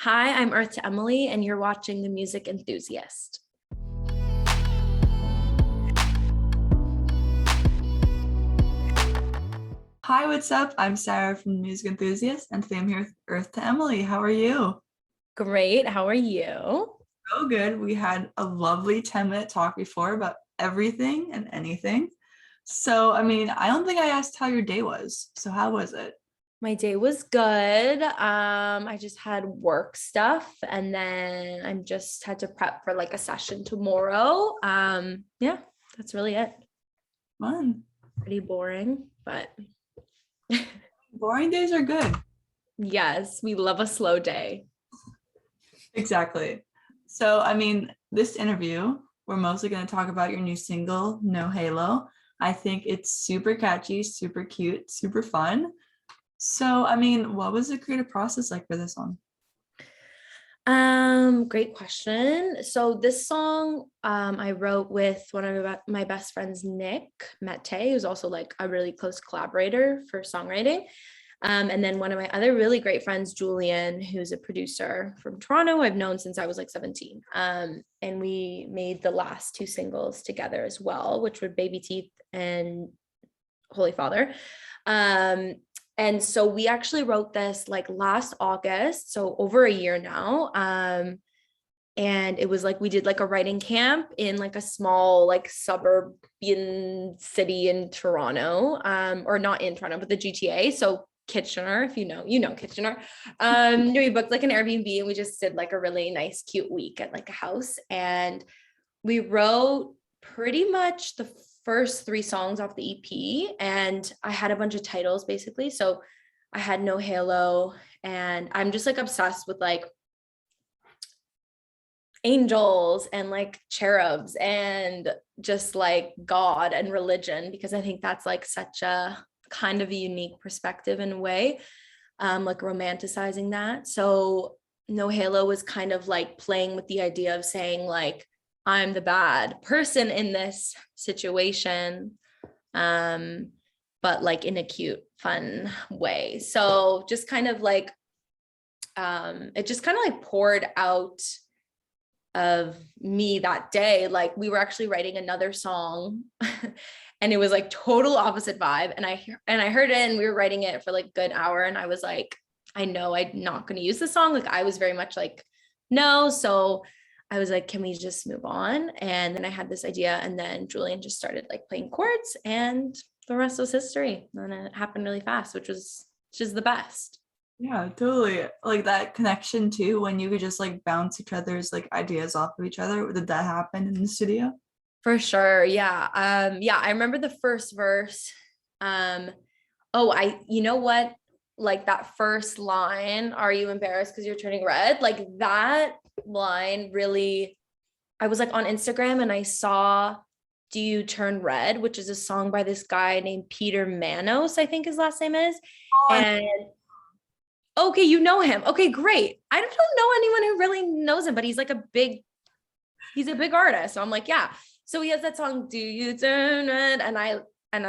Hi, I'm Earth to Emily, and you're watching The Music Enthusiast. Hi, what's up? I'm Sarah from The Music Enthusiast, and today I'm here with Earth to Emily. How are you? Great. How are you? So good. We had a lovely 10-minute talk before about everything and anything. I don't think I asked how your day was. So how was it? My day was good. I just had work stuff, and then I just had to prep for like a session tomorrow. Yeah, that's really it. Fun. Pretty boring, but Boring days are good. yes, we love a slow day. Exactly. This interview, we're mostly going to talk about your new single, No Halo. I think it's super catchy, super cute, super fun. What was the creative process like for this one? Great question. So this song, I wrote with one of my best friends, Nick Mette, who's also like a really close collaborator for songwriting. And then one of my other really great friends, Julian, who's a producer from Toronto, I've known since I was like 17. And we made the last two singles together as well, which were Baby Teeth and Holy Father. And so we actually wrote this like last August, so over a year now. And it was like we did like a writing camp in like a small like suburban city in Toronto, or not in Toronto, but the GTA. So Kitchener, if you know Kitchener. We booked like an Airbnb and we just did like a really nice, cute week at like a house. And we wrote pretty much the first three songs off the EP, and I had a bunch of titles basically. So I had No Halo, and I'm just like obsessed with like angels and like cherubs and just like God and religion, because I think that's like such a kind of a unique perspective in a way, like romanticizing that. So No Halo was kind of like playing with the idea of saying like, I'm the bad person in this situation, but like in a cute, fun way. So just kind of like, it just kind of like poured out of me that day. Like we were actually writing another song and it was like total opposite vibe. And I heard it and we were writing it for like a good hour. And I was like, I know I'm not going to use the song. Like I was very much like, no. So I was like, can we just move on? And then I had this idea, and then Julian just started like playing chords, and the rest was history. And it happened really fast, which was just the best. Yeah, totally. Like that connection too, when you could just like bounce each other's like ideas off of each other. Did that happen in the studio? For sure. Yeah. Yeah, I remember the first verse. Um, you know what? Like that first line, are you embarrassed because you're turning red? Like that line really, I was like on Instagram and I saw Do You Turn Red, which is a song by this guy named Peter Manos, I think his last name is. Oh, And okay, you know him. Okay, great. I don't know anyone who really knows him, but he's a big artist. So I'm like, yeah. So he has that song, Do You Turn Red? And I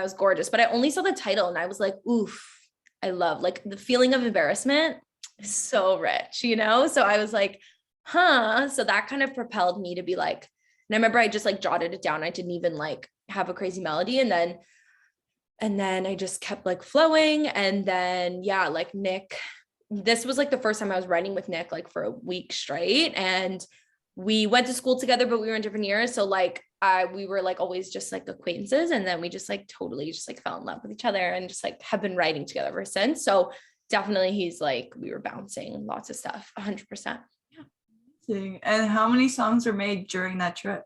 was gorgeous, but I only saw the title and I was like, oof, I love like the feeling of embarrassment is so rich, you know? So I was like, huh. So that kind of propelled me to be like, and I remember I just like jotted it down. I didn't even like have a crazy melody. And then I just kept like flowing. And then, yeah, like Nick, this was like the first time I was writing with Nick, like for a week straight. And we went to school together, but we were in different years. So like we were like always just like acquaintances. And then we just like totally just like fell in love with each other and just like have been writing together ever since. So definitely he's like, we were bouncing lots of stuff, 100%. amazing. And how many songs were made during that trip?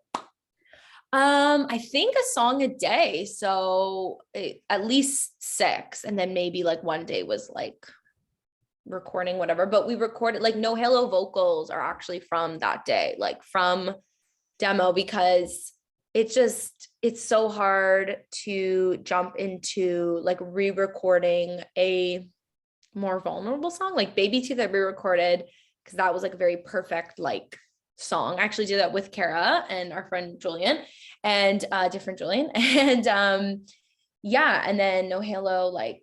I think a song a day. So at least six. And then maybe like one day was like recording whatever, but we recorded like No Halo vocals are actually from that day, like from demo, because it's so hard to jump into like re-recording a more vulnerable song. Like Baby Teeth that we recorded, because that was like a very perfect like song. I actually did that with Kara and our friend Julian, and different Julian. And yeah, and then No Halo, like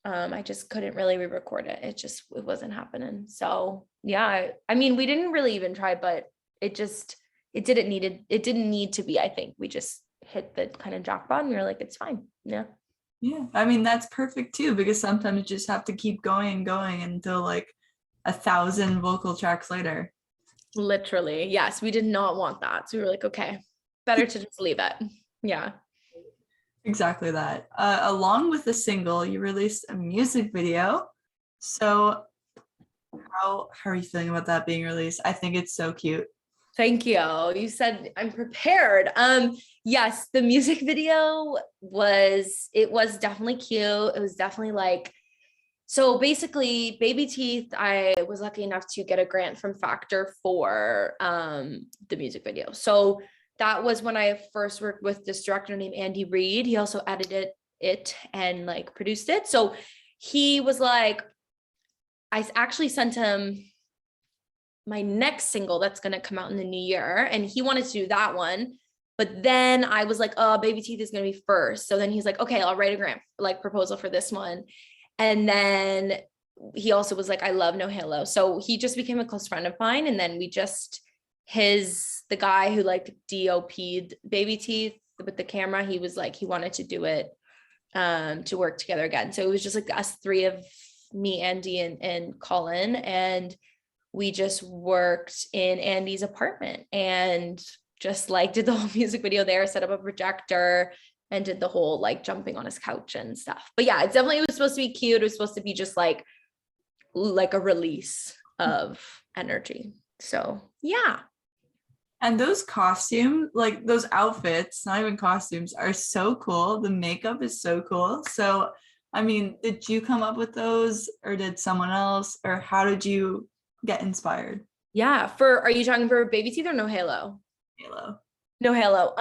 I just couldn't really re-record it. It wasn't happening. So yeah, I mean, we didn't really even try, but it didn't need to be. I think we just hit the kind of jackpot and we were like, it's fine. Yeah. Yeah, I mean, that's perfect too, because sometimes you just have to keep going and going until like 1,000 vocal tracks later. Literally. Yes. We did not want that. So we were like, okay, better to just leave it. Yeah. Exactly that. Along with the single, you released a music video. So how are you feeling about that being released? I think it's so cute. Thank you. You said I'm prepared. Yes, the music video was definitely cute. It was definitely like, so basically Baby Teeth, I was lucky enough to get a grant from Factor for the music video. So that was when I first worked with this director named Andy Reid. He also edited it and like produced it. So he was like, I actually sent him my next single that's going to come out in the new year, and he wanted to do that one, but then I was like, oh, Baby Teeth is going to be first. So then he's like, okay, I'll write a grant like proposal for this one. And then he also was like, I love No Halo. So he just became a close friend of mine, and then the guy who like DOP'd Baby Teeth with the camera, he was like, he wanted to do it to work together again. So it was just like us three, of me, Andy, and Colin, and we just worked in Andy's apartment and just like did the whole music video there, set up a projector, and did the whole like jumping on his couch and stuff. But yeah, it was supposed to be cute. It was supposed to be just like a release of energy. So yeah. And those costumes, like those outfits, not even costumes, are so cool. The makeup is so cool. So, I mean, did you come up with those, or did someone else, or how did you get inspired? Yeah. Are you talking for Baby Teeth or No Halo? Halo. No Halo.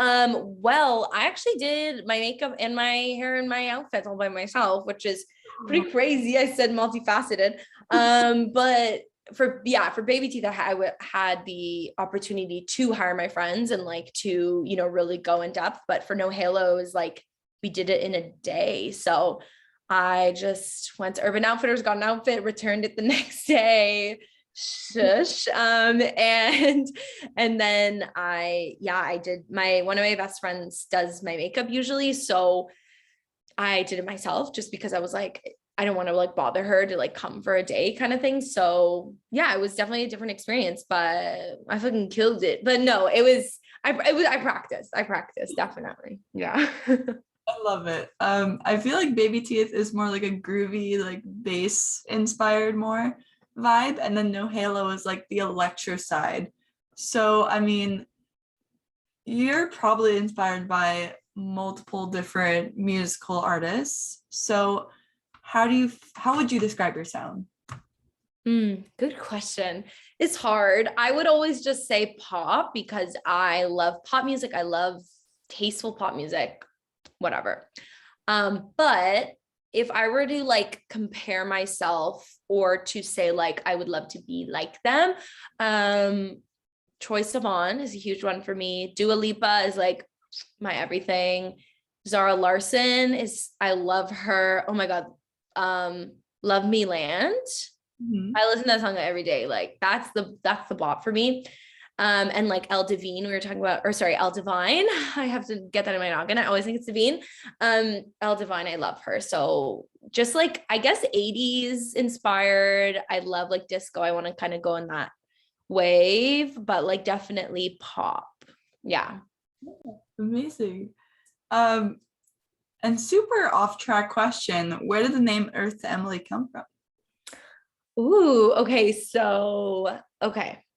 Well, I actually did my makeup and my hair and my outfits all by myself, which is pretty crazy. I said multifaceted. But for Baby Teeth, I had the opportunity to hire my friends and like to, really go in depth. But for No Halo, is like we did it in a day. So I just went to Urban Outfitters, got an outfit, returned it the next day. Shush. And then I did one of my best friends does my makeup usually. So I did it myself just because I was like, I don't want to like bother her to like come for a day kind of thing. So yeah, it was definitely a different experience, but I fucking killed it. But no, I practiced definitely. Yeah. I love it. I feel like Baby Teeth is more like a groovy, like bass inspired more vibe, and then No Halo is like the electro side. So I mean, you're probably inspired by multiple different musical artists. So how would you describe your sound? Good question. It's hard. I would always just say pop because I love pop music. I love tasteful pop music, whatever. But if I were to like compare myself or to say like I would love to be like them, Troye Sivan is a huge one for me. Dua Lipa is like my everything. Zara Larsson I love her. Oh my God. Love Me Land. Mm-hmm. I listen to that song every day. Like that's the bop for me. And like El Divine, we were talking about, or sorry, El Divine. I have to get that in my noggin. I always think it's Divine. El Divine, I love her. So just like, I guess 80s inspired. I love like disco. I want to kind of go in that wave, but like definitely pop. Yeah. Amazing. And super off track question. Where did the name Earth to Emily come from? Ooh, okay.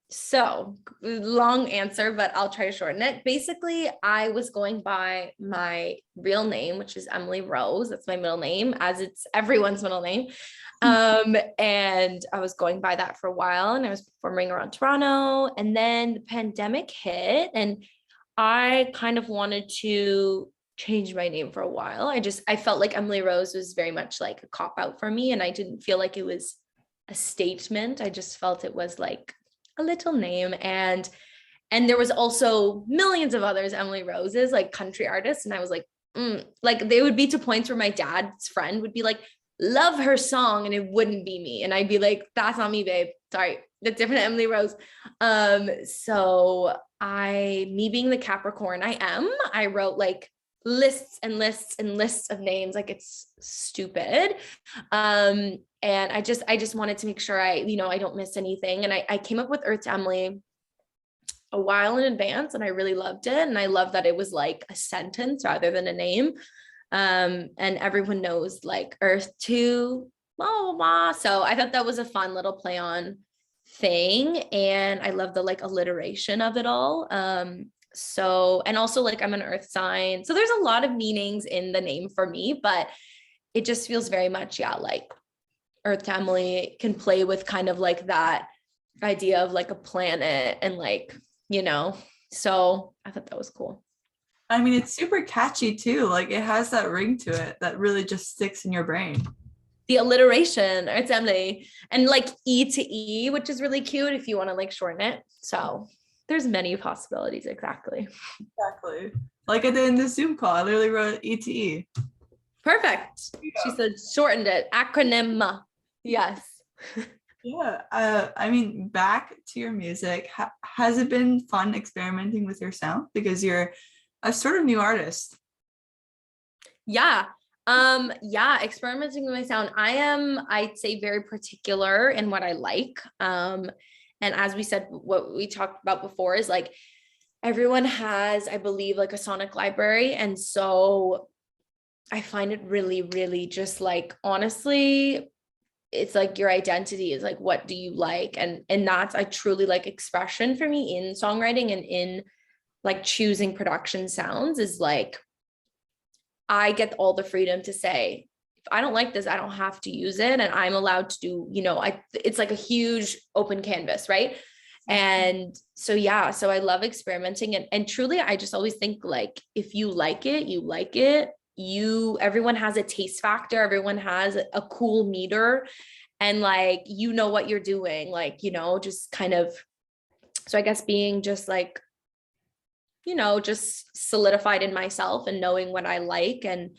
So long answer, but I'll try to shorten it. Basically, I was going by my real name, which is Emily Rose. That's my middle name, as it's everyone's middle name. And I was going by that for a while, and I was performing around Toronto, and then the pandemic hit, and I kind of wanted to change my name for a while. I felt like Emily Rose was very much like a cop out for me, and I didn't feel like it was a statement. I just felt it was like a little name, and there was also millions of others Emily Roses, like country artists, and I was like like they would be to points where my dad's friend would be like, love her song and it wouldn't be me. And I'd be like, that's not me, babe. Sorry, that's different Emily Rose. So me being the Capricorn I wrote like lists and lists and lists of names, like it's stupid. And I just wanted to make sure I don't miss anything. And I came up with Earth to Emily a while in advance, and I really loved it. And I love that it was like a sentence rather than a name. And everyone knows like Earth to blah, blah, blah. So I thought that was a fun little play on thing. And I love the like alliteration of it all. So, and also like I'm an earth sign. So there's a lot of meanings in the name for me, but it just feels very much, like Earth to Emily can play with kind of like that idea of like a planet and like, so I thought that was cool. I mean, it's super catchy too. Like it has that ring to it that really just sticks in your brain. The alliteration, Earth to Emily, and like E to E, which is really cute if you want to like shorten it. So there's many possibilities. Exactly. Like I did in the Zoom call, I literally wrote E to E. Perfect. Yeah. She said shortened it. Acronym. Yes. Yeah. I mean, back to your music. Has it been fun experimenting with your sound? Because you're a sort of new artist. Yeah. Experimenting with my sound. I'd say very particular in what I like. And as we said, what we talked about before is like everyone has, I believe, like a sonic library. And so I find it really, really just like, honestly, it's like your identity is like, what do you like? And that's, I truly like expression for me in songwriting and in like choosing production sounds is like, I get all the freedom to say, if I don't like this, I don't have to use it. And I'm allowed to do, it's like a huge open canvas. Right. And so, so I love experimenting and truly, I just always think like, if you like it, you like it. Everyone has a taste factor. Everyone has a cool meter and like, what you're doing, like, just kind of, so I guess being just like, just solidified in myself and knowing what I like and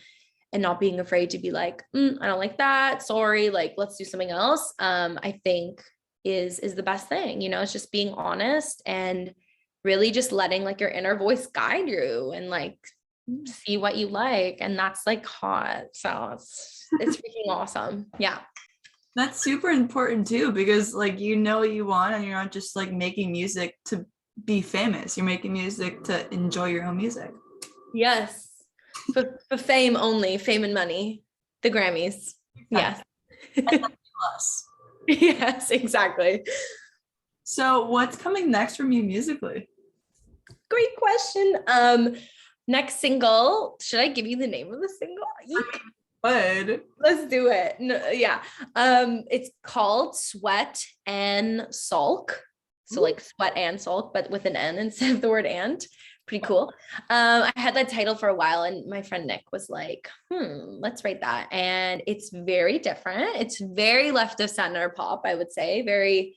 not being afraid to be like, I don't like that. Sorry. Like, let's do something else. I think is the best thing, it's just being honest and really just letting like your inner voice guide you and like see what you like. And that's like hot. So it's freaking awesome. Yeah. That's super important too, because like, what you want, and you're not just like making music to be famous. You're making music to enjoy your own music. Yes. For fame only, fame and money, the Grammys. Yes. Plus. Yes, exactly. So what's coming next from you musically? Great question. Next single, should I give you the name of the single? Good. Let's do it. No, yeah. It's called Sweat and Sulk. So like sweat and sulk, but with an N instead of the word and. Pretty cool. I had that title for a while and my friend Nick was like, let's write that. And it's very different. It's very left of center pop, I would say. Very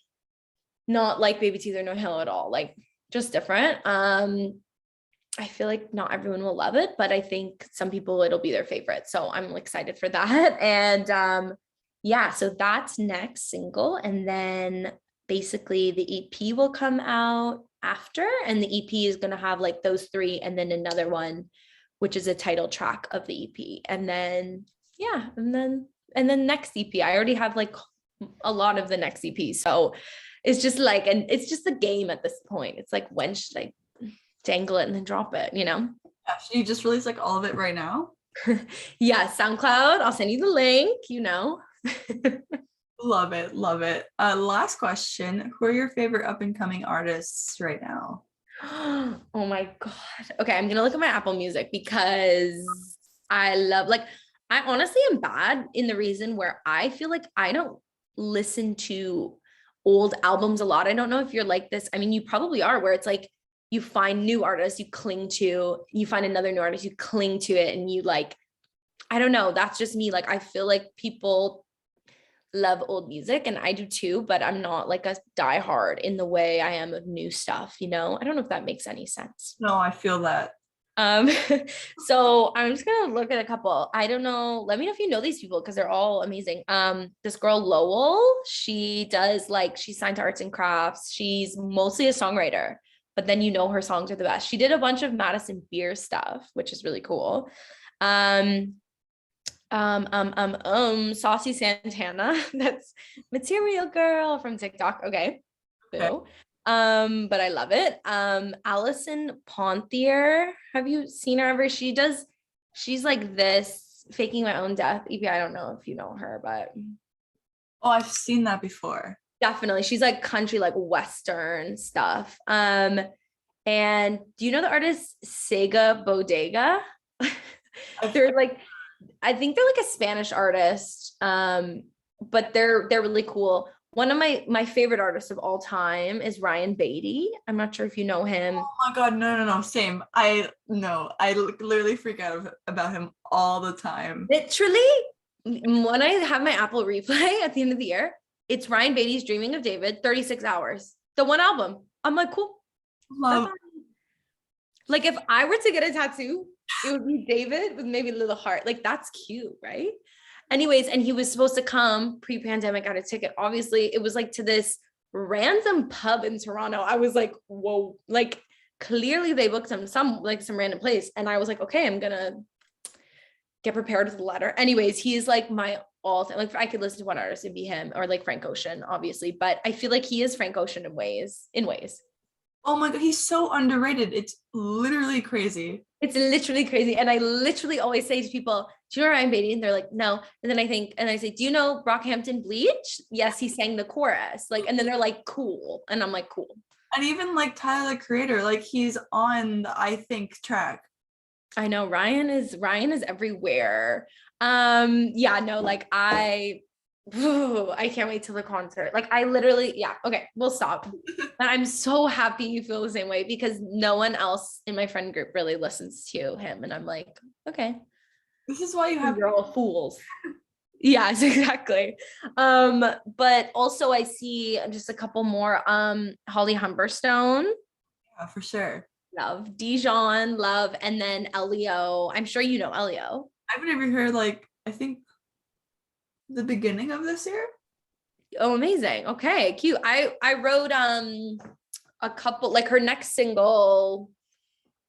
not like Baby Teeth or No Halo at all. Like just different. I feel like not everyone will love it, but I think some people it'll be their favorite. So I'm excited for that. And so that's next single. And then basically the EP will come out after, and the EP is going to have like those three and then another one, which is a title track of the EP. And then, and then next EP, I already have like a lot of the next EP. So it's just like, and it's just a game at this point. It's like, when should I dangle it and then drop it, Yeah, so you just released like all of it right now? Yeah, SoundCloud. I'll send you the link, Love it. Last question. Who are your favorite up and coming artists right now? Oh my God. Okay, I'm gonna look at my Apple Music because I love, like, I honestly am bad in the reason where I feel like I don't listen to old albums a lot. I don't know if you're like this. I mean, you probably are, where it's like you find new artists you cling to, you find another new artist, you cling to it, and you like, I don't know, that's just me. Like, I feel like people love old music and I do too, but I'm not like a diehard in the way I am of new stuff, I don't know if that makes any sense. No, I feel that. Um, so I'm just gonna look at a couple. I don't know. Let me know if you know these people because they're all amazing. This girl Lowell, she does like she's signed to arts and crafts. She's mostly a songwriter, but then you know her songs are the best. She did a bunch of Madison Beer stuff, which is really cool. Saucy Santana, that's Material Girl from TikTok. Okay. Boo. But I love it. Allison Ponthier, have you seen her ever? She's like this Faking My Own Death EP. I don't know if you know her, but Oh, I've seen that before. definitely she's like country, like Western stuff. And do you know the artist Sega Bodega? They're like, I think they're like a Spanish artist, but they're really cool. One of my favorite artists of all time is Ryan Beatty. I'm not sure if you know him. Oh my God, no, same. I literally freak out about him all the time. Literally, when I have my Apple replay at the end of the year, it's Ryan Beatty's Dreaming of David, 36 hours. The one album. I'm like, cool. Love. Like if I were to get a tattoo, it would be David with maybe a little heart. Like that's cute, right? Anyways, and he was supposed to come pre-pandemic, got a ticket. Obviously, it was like to this random pub in Toronto. I was like, whoa, like clearly they booked him some random place. And I was like, okay, I'm gonna get prepared with a letter. Anyways, he's like my all-time, like if I could listen to one artist, it'd be him, or like Frank Ocean, obviously. But I feel like he is Frank Ocean in ways. Oh my God, he's so underrated. It's literally crazy. It's literally crazy. And I literally always say to people, do you know Ryan Beatty? And they're like, no. And then I say, do you know Brockhampton Bleach? Yes, he sang the chorus. Like, and then they're like, cool. And I'm like, cool. And even like Tyler the Creator, like he's on the I Think track. I know Ryan is everywhere. Yeah, no, like I can't wait till the concert. Like I literally, yeah, okay, we'll stop. But I'm so happy you feel the same way because no one else in my friend group really listens to him. And I'm like, okay. This is why you're all fools. Yes, exactly. But also I see just a couple more. Holly Humberstone. Yeah, for sure. Love. Dijon, love, and then Elio. I'm sure you know Elio. I've never heard like I think the beginning of this year. Oh, amazing. Okay, cute. I wrote a couple, like her next single.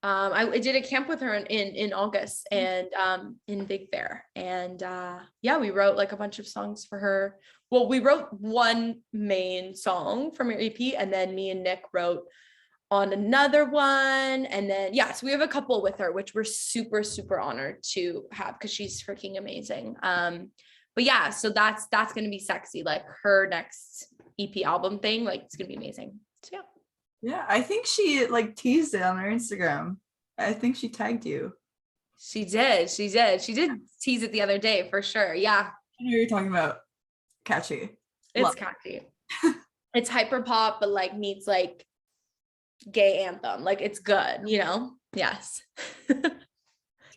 I did a camp with her in August and in Big Bear. And yeah, we wrote like a bunch of songs for her. Well, we wrote one main song from her EP, and then me and Nick wrote on another one. And then yeah, so we have a couple with her, which we're super, super honored to have because she's freaking amazing. But yeah, so that's gonna be sexy, like her next EP album thing, like it's gonna be amazing. So yeah. Yeah, I think she like teased it on her Instagram. I think she tagged you. She did tease it the other day for sure. Yeah. I know you're talking about. Catchy. It's catchy. It's hyper pop, but like meets like gay anthem. Like it's good, you know? Yes.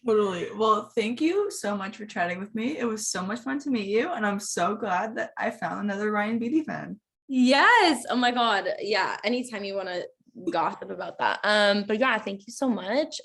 Totally. Well, thank you so much for chatting with me. It was so much fun to meet you, and I'm so glad that I found another Ryan Beatty fan. Yes. Oh my God. Yeah. Anytime you want to gossip about that. But yeah, thank you so much.